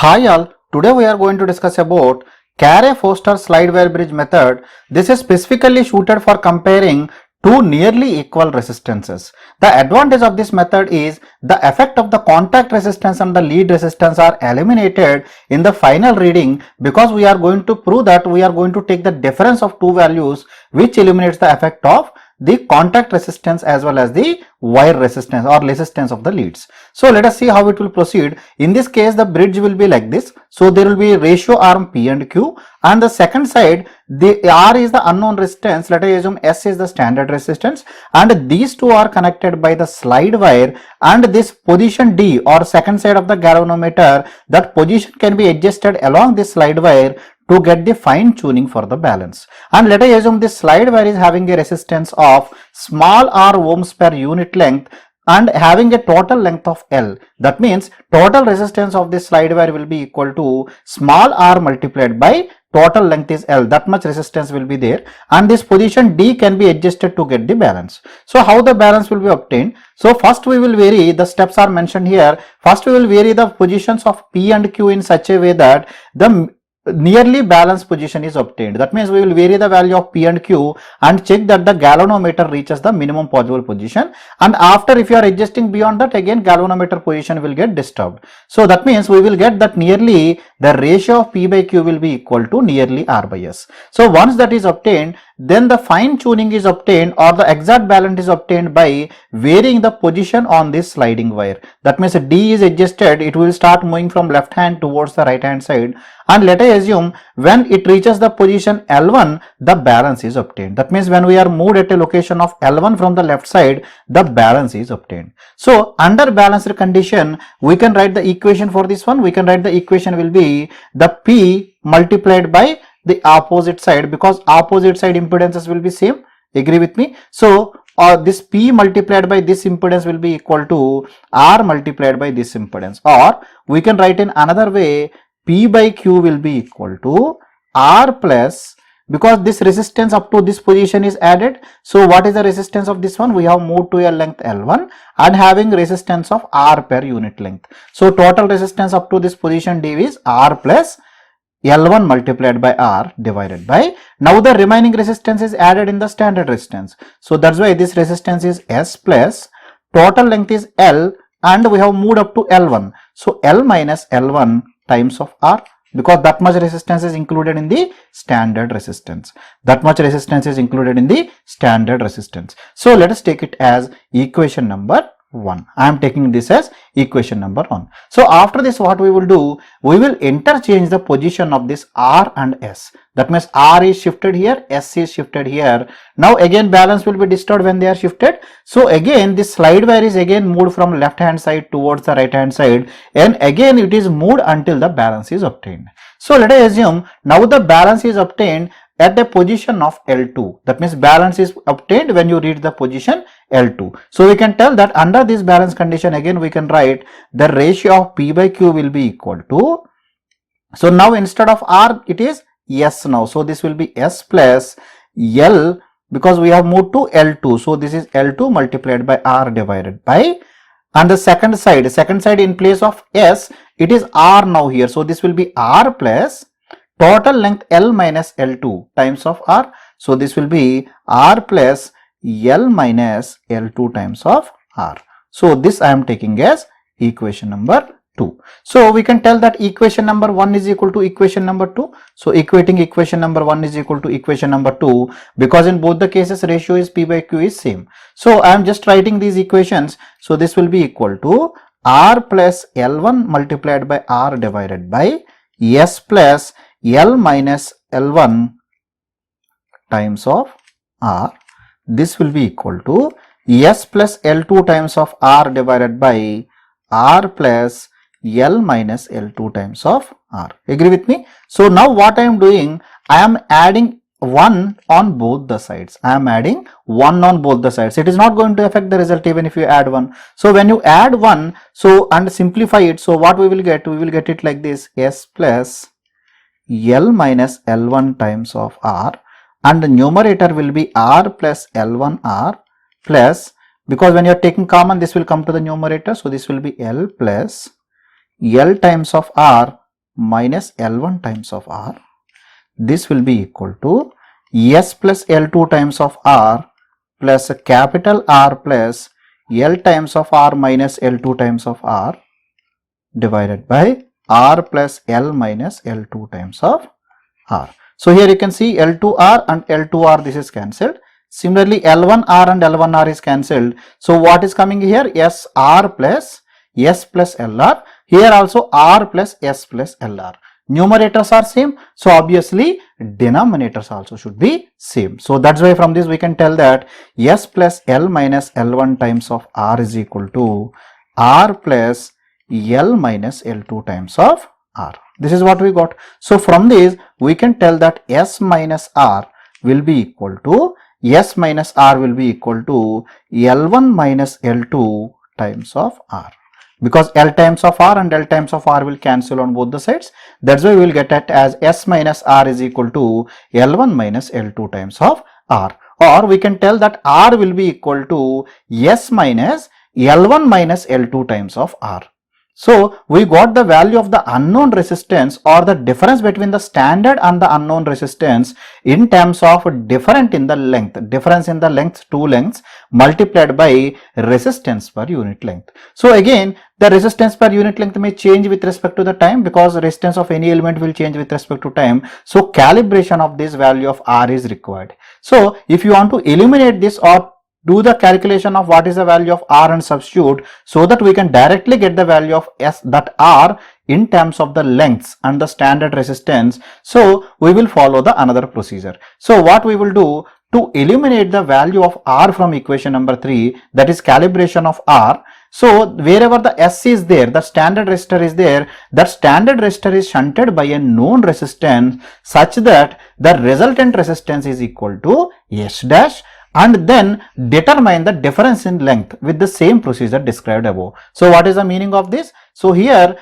Hi all, today we are going to discuss about Carey-Foster slide wire bridge method. This is specifically suited for comparing two nearly equal resistances. The advantage of this method is the effect of the contact resistance and the lead resistance are eliminated in the final reading, because we are going to prove that we are going to take the difference of two values, which eliminates the effect of the contact resistance as well as the wire resistance or resistance of the leads. So let us see how it will proceed. In this case, the bridge will be like this. So there will be ratio arm P and Q, and the second side, the R is the unknown resistance. Let us assume S is the standard resistance, and these two are connected by the slide wire, and this position D or second side of the galvanometer, that position can be adjusted along this slide wire to get the fine tuning for the balance. And let us assume this slide wire is having a resistance of small r ohms per unit length and having a total length of L. That means total resistance of this slide wire will be equal to small r multiplied by total length is L. That much resistance will be there, and this position D can be adjusted to get the balance. So how the balance will be obtained? So first we will vary, the steps are mentioned here. First we will vary the positions of P and Q in such a way that the nearly balanced position is obtained. That means we will vary the value of P and Q and check that the galvanometer reaches the minimum possible position, and after, if you are adjusting beyond that, again galvanometer position will get disturbed. So that means we will get that nearly the ratio of P by Q will be equal to nearly R by S. So once that is obtained, then the fine tuning is obtained, or the exact balance is obtained by varying the position on this sliding wire. That means D is adjusted, it will start moving from left hand towards the right hand side, and let us assume when it reaches the position L1, the balance is obtained. That means when we are moved at a location of L1 from the left side, the balance is obtained. So under balanced condition, we can write the equation for this one. We can write the equation will be the P multiplied by the opposite side, because opposite side impedances will be same. Agree with me? So this P multiplied by this impedance will be equal to R multiplied by this impedance, or we can write in another way, P by Q will be equal to R plus, because this resistance up to this position is added. So what is the resistance of this one? We have moved to a length L1 and having resistance of R per unit length. So total resistance up to this position D is R plus L1 multiplied by R divided by, now the remaining resistance is added in the standard resistance. So that's why this resistance is S plus total length is L, and we have moved up to L1. So L minus L1 times of R, because that much resistance is included in the standard resistance. That much resistance is included in the standard resistance. So let us take it as equation number 1. I am taking this as equation number 1. So after this, what we will do, we will interchange the position of this R and S. That means R is shifted here, S is shifted here. Now again balance will be disturbed when they are shifted. So again this slide wire is again moved from left hand side towards the right hand side, and again it is moved until the balance is obtained. So let us assume now the balance is obtained at the position of L2. That means balance is obtained when you reach the position L2. So we can tell that under this balance condition, again we can write the ratio of P by Q will be equal to, so now instead of R it is S now. So this will be S plus L, because we have moved to L2. So this is L2 multiplied by R divided by, and the second side in place of S, it is R now here. So this will be R plus total length L minus L2 times of R. So this will be R plus L minus L2 times of R. So this I am taking as equation number 2. So we can tell that equation number 1 is equal to equation number 2. So equating equation number 1 is equal to equation number 2, because in both the cases ratio is P by Q is same. So I am just writing these equations. So this will be equal to R plus L1 multiplied by R divided by S plus L minus L1 times of R. This will be equal to S plus L2 times of R divided by R plus L minus L2 times of R. Agree with me? So now what I am doing, I am adding 1 on both the sides. I am adding 1 on both the sides. It is not going to affect the result even if you add 1. So when you add 1, so and simplify it, so what we will get? We will get it like this, S plus L minus L1 times of R, and the numerator will be R plus L1 R plus, because when you are taking common this will come to the numerator, so this will be L plus L times of R minus L1 times of R. This will be equal to S plus L2 times of R plus capital R plus L times of R minus L2 times of R divided by R plus L minus L2 times of R. So here you can see L2R and L2R, this is cancelled. Similarly, L1R and L1R is cancelled. So what is coming here? SR plus S plus LR. Here also R plus S plus LR. Numerators are same. So obviously denominators also should be same. So that's why from this we can tell that S plus L minus L1 times of R is equal to R plus L minus L2 times of R. This is what we got. So from this we can tell that S minus R will be equal to L1 minus L2 times of R. Because L times of R and L times of R will cancel on both the sides. That's why we will get it as S minus R is equal to L1 minus L2 times of R. Or we can tell that R will be equal to S minus L1 minus L2 times of R. So we got the value of the unknown resistance or the difference between the standard and the unknown resistance in terms of difference in the length, two lengths multiplied by resistance per unit length. So again, the resistance per unit length may change with respect to the time because resistance of any element will change with respect to time. So calibration of this value of R is required. So if you want to eliminate this or do the calculation of what is the value of R and substitute so that we can directly get the value of S, that R in terms of the lengths and the standard resistance. So we will follow the another procedure. So what we will do to eliminate the value of R from equation number 3, that is calibration of R. So wherever the S is there, the standard resistor is there, that standard resistor is shunted by a known resistance such that the resultant resistance is equal to S dash, and then determine the difference in length with the same procedure described above. So what is the meaning of this? So here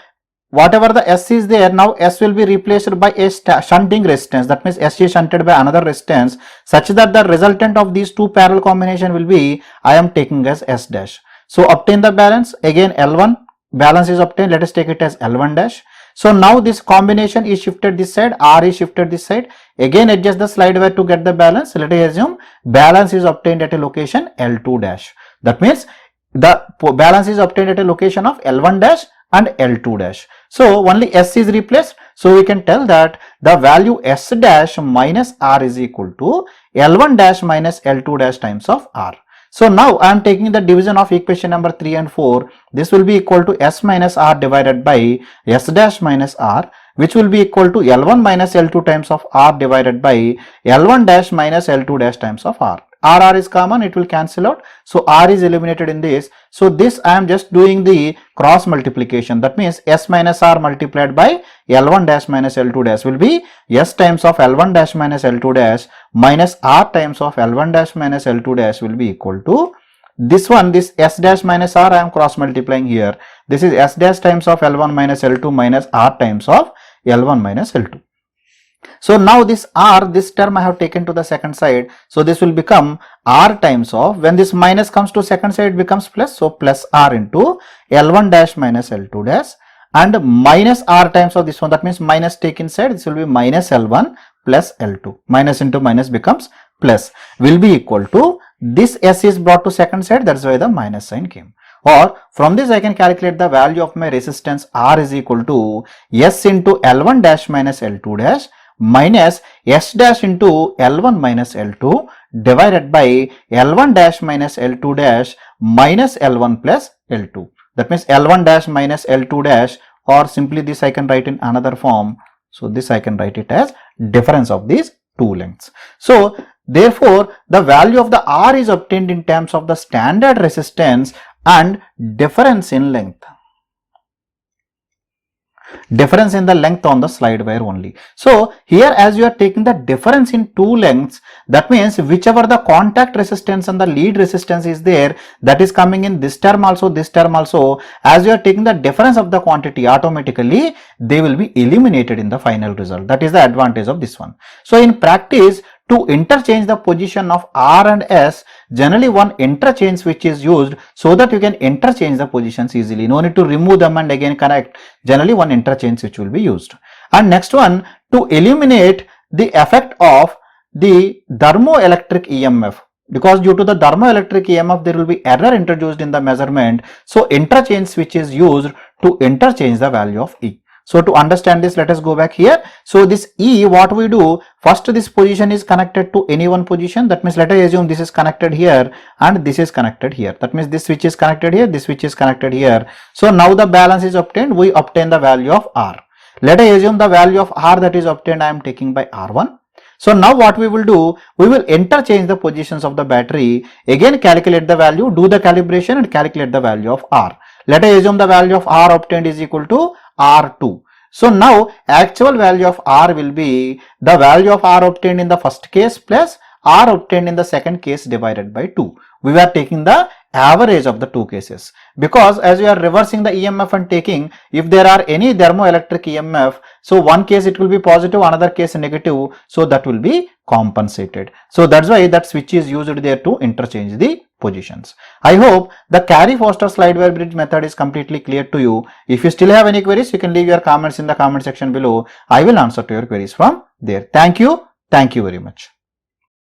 whatever the S is there, now S will be replaced by a shunting resistance. That means S is shunted by another resistance such that the resultant of these two parallel combination will be, I am taking as S dash. So obtain the balance. Again L1 balance is obtained. Let us take it as L1 dash. So now this combination is shifted this side, R is shifted this side. Again adjust the slide wire to get the balance. Let us assume balance is obtained at a location L2 dash. That means the balance is obtained at a location of L1 dash and L2 dash. So only S is replaced. So we can tell that the value S dash minus R is equal to L1 dash minus L2 dash times of R. So now I am taking the division of equation number 3 and 4. This will be equal to S minus R divided by S dash minus R, which will be equal to L1 minus L2 times of R divided by L1 dash minus L2 dash times of R. R is common, it will cancel out. So R is eliminated in this. So this I am just doing the cross multiplication. That means S minus R multiplied by L1 dash minus L2 dash will be S times of L1 dash minus L2 dash minus R times of L1 dash minus L2 dash will be equal to this one, this S dash minus R I am cross multiplying here. This is S dash times of L1 minus L2 minus R times of L1 minus L2. So now this R, this term I have taken to the second side. So this will become R times of, when this minus comes to second side it becomes plus. So plus R into L1 dash minus L2 dash and minus R times of this one. That means minus take inside. This will be minus L1 plus L2. Minus into minus becomes plus, will be equal to this S is brought to second side. That's why the minus sign came. Or from this I can calculate the value of my resistance R is equal to S into L1 dash minus L2 dash minus S dash into L1 minus L2 divided by L1 dash minus L2 dash minus L1 plus L2. That means L1 dash minus L2 dash, or simply this I can write in another form. So this I can write it as difference of these two lengths. So therefore the value of the R is obtained in terms of the standard resistance and difference in length. Difference in the length on the slide wire only. So here as you are taking the difference in two lengths, that means whichever the contact resistance and the lead resistance is there, that is coming in this term also, this term also. As you are taking the difference of the quantity, automatically they will be eliminated in the final result. That is the advantage of this one. So in practice, to interchange the position of R and S, generally one interchange switch is used so that you can interchange the positions easily. No need to remove them and again connect. Generally one interchange switch will be used. And next one, to eliminate the effect of the thermoelectric EMF. Because due to the thermoelectric EMF, there will be error introduced in the measurement. So interchange switch is used to interchange the value of E. So to understand this, let us go back here. So this E, what we do, first this position is connected to any one position. That means let us assume this is connected here and this is connected here. That means this switch is connected here, this switch is connected here. So now the balance is obtained, we obtain the value of R. Let us assume the value of R that is obtained I am taking by R1. So now what we will do, we will interchange the positions of the battery, again calculate the value, do the calibration and calculate the value of R. Let us assume the value of R obtained is equal to R2. So now actual value of R will be the value of R obtained in the first case plus R obtained in the second case divided by 2. We are taking the average of the two cases, because as we are reversing the EMF and taking, if there are any thermoelectric EMF, so one case it will be positive, another case negative, so that will be compensated. So that's why that switch is used there to interchange the positions. I hope the Carey-Foster slide wire bridge method is completely clear to you. If you still have any queries, you can leave your comments in the comment section below. I will answer to your queries from there. Thank you very much.